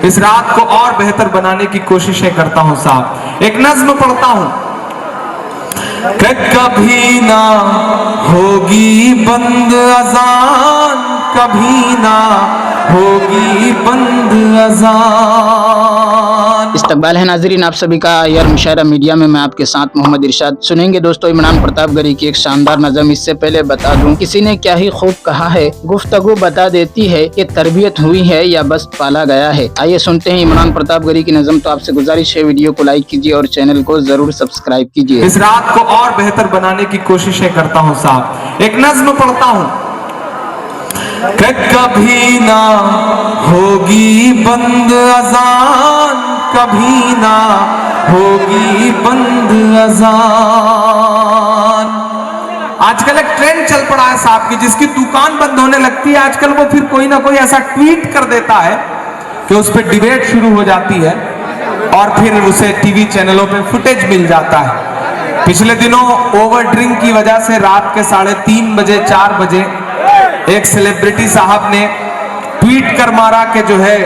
اس رات کو اور بہتر بنانے کی کوششیں کرتا ہوں صاحب. ایک نظم پڑھتا ہوں کہ کبھی نہ ہوگی بند اذان، کبھی نہ ہوگی بند اذان. استقبال ہے ناظرین آپ سبھی کا ایئر مشاعرہ میڈیا میں آپ کے ساتھ محمد ارشاد. سنیں گے دوستو عمران پرتاپ گری کی ایک شاندار نظم. اس سے پہلے بتا دوں کسی نے کیا ہی خوب کہا ہے، گفتگو بتا دیتی ہے کہ تربیت ہوئی ہے یا بس پالا گیا ہے. آئیے سنتے ہیں عمران پرتاپ گری کی نظم. تو آپ سے گزارش ہے ویڈیو کو لائک کیجیے اور چینل کو ضرور سبسکرائب کیجیے. اس رات کو اور بہتر بنانے کی کوششیں کرتا ہوں صاحب. ایک نظم پڑھتا ہوں کہ کبھی نہ ہوگی بند اذان، کبھی نہ ہوگی بند اذان. آج کل ایک ٹرینڈ چل پڑا ہے صاحب کی، جس کی دکان بند ہونے لگتی ہے آج کل وہ پھر کوئی نہ کوئی ایسا ٹویٹ کر دیتا ہے کہ اس پہ ڈیبیٹ شروع ہو جاتی ہے اور پھر اسے ٹی وی چینلوں پہ فوٹیج مل جاتا ہے. پچھلے دنوں اوور ڈرنک کی وجہ سے رات کے 3:30 بجے 4 بجے ایک سیلیبریٹی صاحب نے ٹویٹ کر مارا کہ جو ہے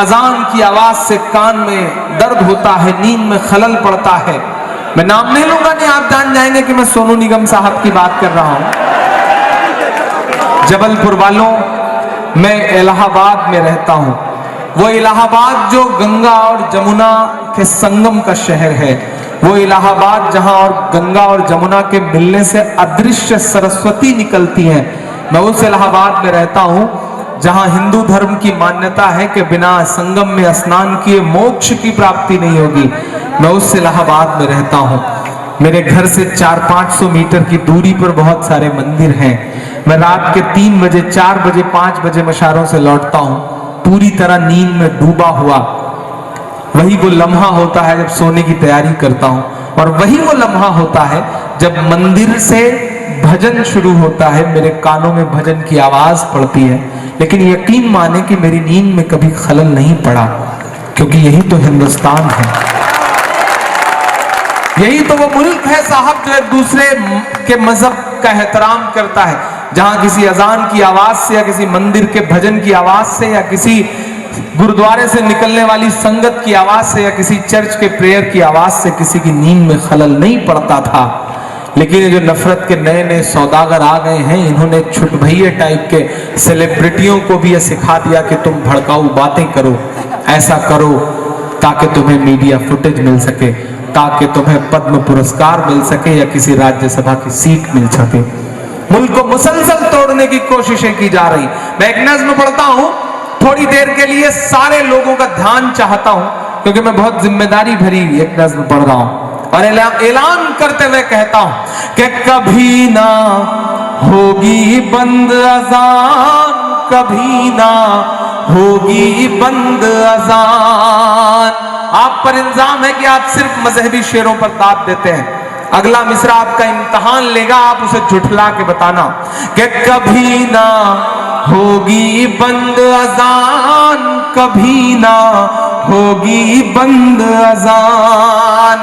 اذان کی آواز سے کان میں درد ہوتا ہے، نیند میں خلل پڑتا ہے. میں نام نہیں لوں گا، نہیں آپ جان جائیں گے کہ میں سونو نگم صاحب کی بات کر رہا ہوں. جبل پور والوں، میں الہ آباد میں رہتا ہوں. وہ الہ آباد جو گنگا اور جمنا کے سنگم کا شہر ہے، وہ الہ آباد جہاں اور گنگا اور جمنا کے ملنے سے ادرشیہ سرسوتی نکلتی ہیں. میں اس الہ آباد میں رہتا ہوں جہاں ہندو دھرم کی مانیتا ہے کہ بنا سنگم میں اسنان کیے موکش کی پراپتی نہیں ہوگی. میں اس الہ آباد میں رہتا ہوں. میرے گھر سے 400-500 میٹر کی دوری پر بہت سارے مندر ہیں. میں رات کے 3 بجے 4 بجے 5 بجے مشاروں سے لوٹتا ہوں پوری طرح نیند میں ڈوبا ہوا. وہی وہ لمحہ ہوتا ہے جب سونے کی تیاری کرتا ہوں، اور وہی وہ لمحہ ہوتا ہے جب مندر سے بھجن شروع ہوتا ہے، میرے کانوں میں بھجن کی آواز پڑتی ہے. لیکن یقین مانے کہ میری نیند میں کبھی خلل نہیں پڑا، کیونکہ یہی تو ہندوستان ہے، یہی تو وہ ملک ہے صاحب جو ایک دوسرے کے مذہب کا احترام کرتا ہے، جہاں کسی اذان کی آواز سے یا کسی مندر کے بھجن کی آواز سے یا کسی گردوارے سے نکلنے والی سنگت کی آواز سے یا کسی چرچ کے پریئر کی آواز سے کسی کی نیند میں خلل نہیں پڑتا تھا. لیکن یہ جو نفرت کے نئے نئے سوداگر آ گئے ہیں، انہوں نے چھٹ بھئیے ٹائپ کے سیلیبریٹیوں کو بھی یہ سکھا دیا کہ تم بھڑکاؤ باتیں کرو، ایسا کرو تاکہ تمہیں میڈیا فوٹیج مل سکے، تاکہ تمہیں پدم پرسکار مل سکے یا کسی راجیہ سبھا کی سیٹ مل سکے. ملک کو مسلسل توڑنے کی کوششیں کی جا رہی. میں ایک نظم پڑھتا ہوں تھوڑی دیر کے لیے، سارے لوگوں کا دھیان چاہتا ہوں کیونکہ میں بہت ذمہ داری بھری ایک نظم پڑھ رہا ہوں، اور اعلان کرتے ہوئے کہتا ہوں کہ کبھی نہ ہوگی بند اذان، کبھی نہ ہوگی بند اذان. آپ پر الزام ہے کہ آپ صرف مذہبی شعروں پر داد دیتے ہیں. اگلا مصرع آپ کا امتحان لے گا، آپ اسے جھٹلا کے بتانا کہ کبھی نہ ہوگی بند اذان، کبھی نہ ہوگی بند اذان.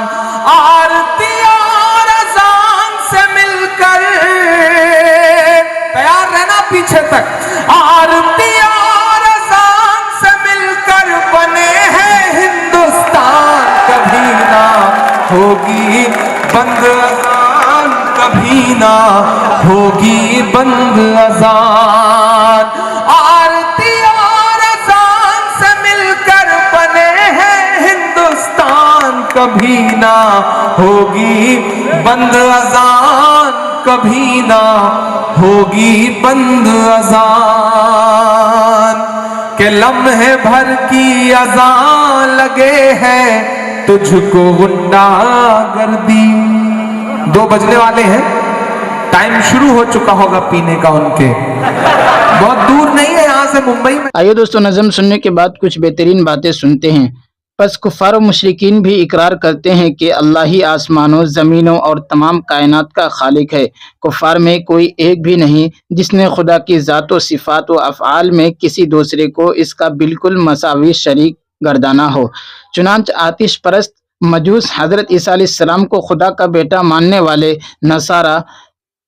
آرتی اور اذان سے مل کر، تیار رہنا پیچھے تک، آرتی اور اذان سے مل کر بنے ہیں ہندوستان. کبھی نہ ہوگی بند اذان، کبھی نہ ہوگی بند اذان. آرتی اور اذان سے مل کر بنے ہیں ہندوستان. کبھی نہ ہوگی بند اذان، کبھی نہ ہوگی بند اذان. کہ لمحے بھر کی اذان لگے ہے تجھ کو غنڈہ گردی. 2 بجنے والے ہیں، ٹائم شروع ہو چکا ہوگا پینے کا ان کے، بہت دور نہیں ہے یہاں سے ممبئی میں. آئیے دوستو نظم سننے کے بعد کچھ بہترین باتیں سنتے ہیں. پس کفار و مشرکین بھی اقرار کرتے ہیں کہ اللہ ہی آسمانوں، زمینوں اور تمام کائنات کا خالق ہے. کفار میں کوئی ایک بھی نہیں جس نے خدا کی ذات و صفات و افعال میں کسی دوسرے کو اس کا بالکل مساوی شریک گردانا ہو. چنانچہ آتش پرست مجوس حضرت عیسیٰ علیہ السلام کو خدا کا بیٹا ماننے والے نصارہ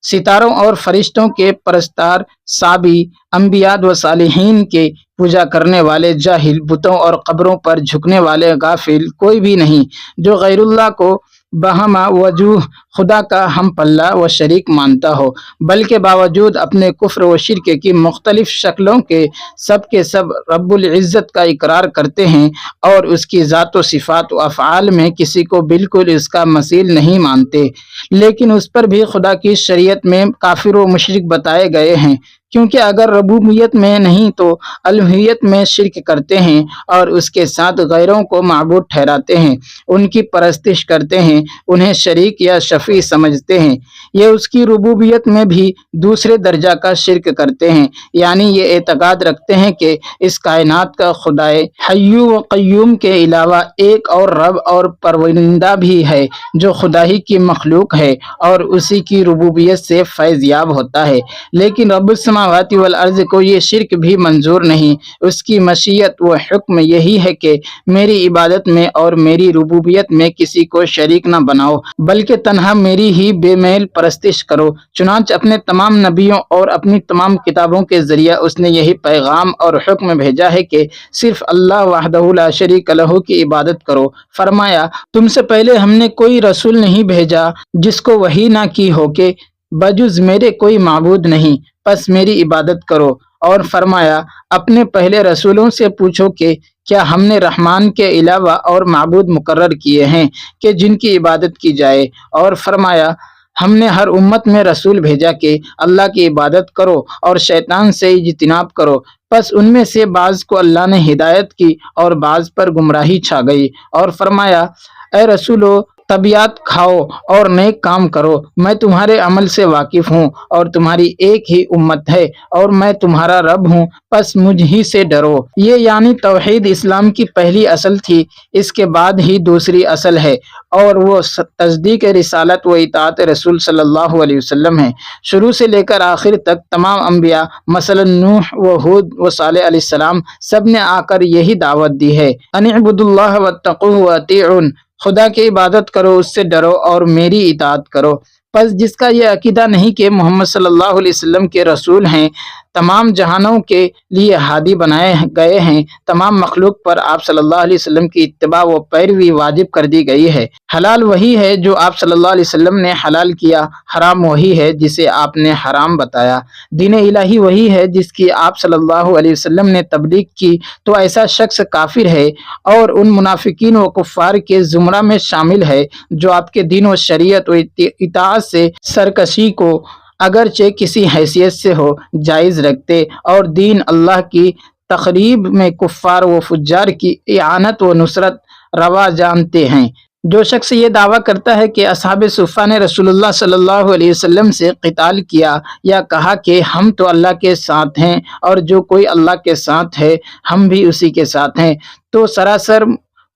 सितारों और फरिश्तों के परस्तार, साबी, अंबिया व सालिहीन के पूजा करने वाले जाहिल, बुतों और कब्रों पर झुकने वाले गाफिल कोई भी नहीं जो गैरुल्लाह को बहमा वजूह खुदा का हम पल्ला व शरीक मानता हो, बल्कि बावजूद अपने कुफ्र व शिरक की मुख्तलिफ शक्लों के सब रब्बुल इज़्ज़त का इकरार करते हैं और उसकी ज़ात व सिफ़ात व अफ़आल में किसी को बिल्कुल इसका मसील नहीं मानते, लेकिन उस पर भी खुदा की शरीयत में काफिर व मुशरिक बताए गए हैं, क्योंकि अगर रबूबियत में नहीं तो अलूहियत में शिरक करते हैं और उसके साथ गैरों को माबूद ठहराते हैं, उनकी परस्तिश करते हैं, उन्हें शरीक या शफी समझते हैं। ये उसकी रुबूबियत में भी दूसरे दर्जा का शिरक करते हैं, यानी ये एतकाद रखते हैं कि इस कायनात का खुदाए हय्यू व क़य्यूम के अलावा एक और रब और परवरिंदा भी है जो खुदा ही की मखलूक है और उसी की रुबूबियत से फैज़ याब होता है। लेकिन रब्बुस समावाति वल अर्ज़ को ये शिरक भी मंजूर नहीं। उसकी मशीयत व हुक्म यही है कि मेरी इबादत में और मेरी रुबूबियत में किसी को शरीक न बनाओ, बल्कि तन्हा मेरी ही बेमेल परस्तिश करो। चुनांच अपने तमाम नबियों और अपनी तमाम किताबों के जरिए उसने यही पैगाम और हुक्म भेजा है कि सिर्फ अल्लाह वहदहु ला शरीक लहू की इबादत करो। फरमाया, तुमसे पहले हमने कोई रसूल नहीं भेजा जिसको वही ना की हो कि बजुज मेरे कोई माबूद नहीं, बस मेरी इबादत करो। और फरमाया, अपने पहले रसूलों से पूछो कि क्या हमने रहमान के अलावा और माबूद मुकर्रर किए हैं कि जिनकी इबादत की जाए। और फरमाया, हमने हर उम्मत में रसूल भेजा कि अल्लाह की इबादत करो और शैतान से इज्तिनाब करो, बस उनमें से बाज़ को अल्लाह ने हिदायत की और बाज़ पर गुमराही छा गई। और फरमाया, ए रसूलो, तबियात खाओ और नेक काम करो, मैं तुम्हारे अमल से वाकिफ हूँ और तुम्हारी एक ही उम्मत है और मैं तुम्हारा रब हूँ, बस मुझ ही से डरो। ये यानी तौहीद इस्लाम की पहली असल थी, इसके बाद ही दूसरी असल है और वो तस्दीक रिसालत व इताअत रसूल सल्लल्लाहु अलैहि वसल्लम है। शुरू से लेकर आखिर तक तमाम अंबिया मसलन नूह व हूद व सालेह अलैहिस्सलाम सब ने आकर यही दावत दी है, अनिअबुदुल्लाह वत्तक़ूहु व अतीउन, खुदा की इबादत करो, उससे डरो और मेरी इताअत करो। बस जिसका ये अकीदा नहीं कि मोहम्मद सल्लल्लाहु अलैहि वसल्लम के रसूल हैं, तमाम जहानों के लिए हादी बनाए गए हैं, तमाम मखलूक पर आप सल्लल्लाहु अलैहि वसल्लम की इत्तिबा व पैरवी वाजिब कर दी गई है। हलाल वही है जो आप सल्लल्लाहु अलैहि वसल्लम ने हलाल किया, हराम वही है जिसे आपने हराम बताया, दीन इलाही वही है जिसकी आप सल्लल्लाहु अलैहि वसल्लम ने तबलीग की, तो ऐसा शख्स काफिर है और उन मुनाफिकीन व कुफ्फार के जुमरा में शामिल है जो आपके दीन व शरीयत व इताअत से सरकशी को अगरचे किसी हैसियत से हो जायज़ रखते और दीन अल्लाह की तक़रीब में कुफ्फार व फुज्जार की इआनत व नुसरत रवा जानते हैं। जो शख्स ये दावा करता है कि असहाबे सुफ़ा ने रसूलुल्लाह सल्लल्लाहु अलैहि वसल्लम से क़िताल किया या कहा कि हम तो अल्लाह के साथ हैं और जो कोई अल्लाह के साथ है हम भी उसी के साथ हैं, तो सरासर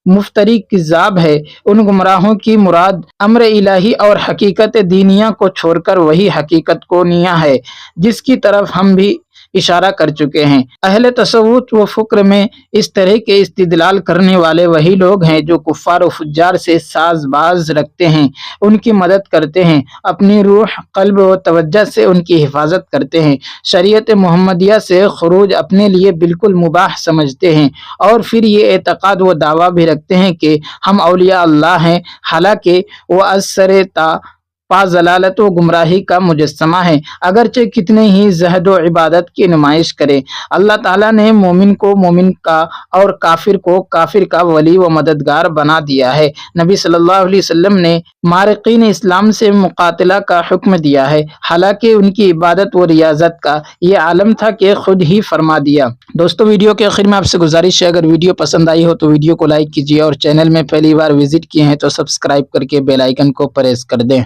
मुफ्तरी किज़ाब है। उन गुमराहों की मुराद अम्र इलाही और हकीकत दीनिया को छोड़कर वही हकीकत कोनिया है जिसकी तरफ हम भी इशारा कर चुके हैं। अहले तसव्वुफ व फ़ुक्र में इस तरह के इस्तिदलाल करने वाले वही लोग हैं जो कुफ्फार व फुज्जार से साज़बाज़ रखते हैं, उनकी मदद करते हैं, अपनी रूह, क़ल्ब व तवज्जो से उनकी हिफाजत करते हैं, शरीयत मुहम्मदिया से खुरूज अपने लिए बिल्कुल मुबाह समझते हैं और फिर ये एतक़ाद व दावा भी रखते हैं कि हम औलिया अल्लाह हैं, हालांकि वो असर पा ज़लालत व गुमराही का मुजस्समा है। अगरचे कितने ही ज़हद व इबादत की नुमाइश करे, अल्लाह ताला ने मोमिन को मोमिन का और काफिर को काफिर का वली व मददगार बना दिया है। नबी सल्लल्लाहु अलैहि वसल्लम ने मारिकीन इस्लाम से मुकातला का हुक्म दिया है, हालांकि उनकी इबादत व रियाजत का ये आलम था कि खुद ही फरमा दिया। दोस्तों, वीडियो के आखिर में आपसे गुजारिश है, अगर वीडियो पसंद आई हो तो वीडियो को लाइक कीजिए और चैनल में पहली बार विजिट किए हैं तो सब्सक्राइब करके बेल आइकन को प्रेस कर दें।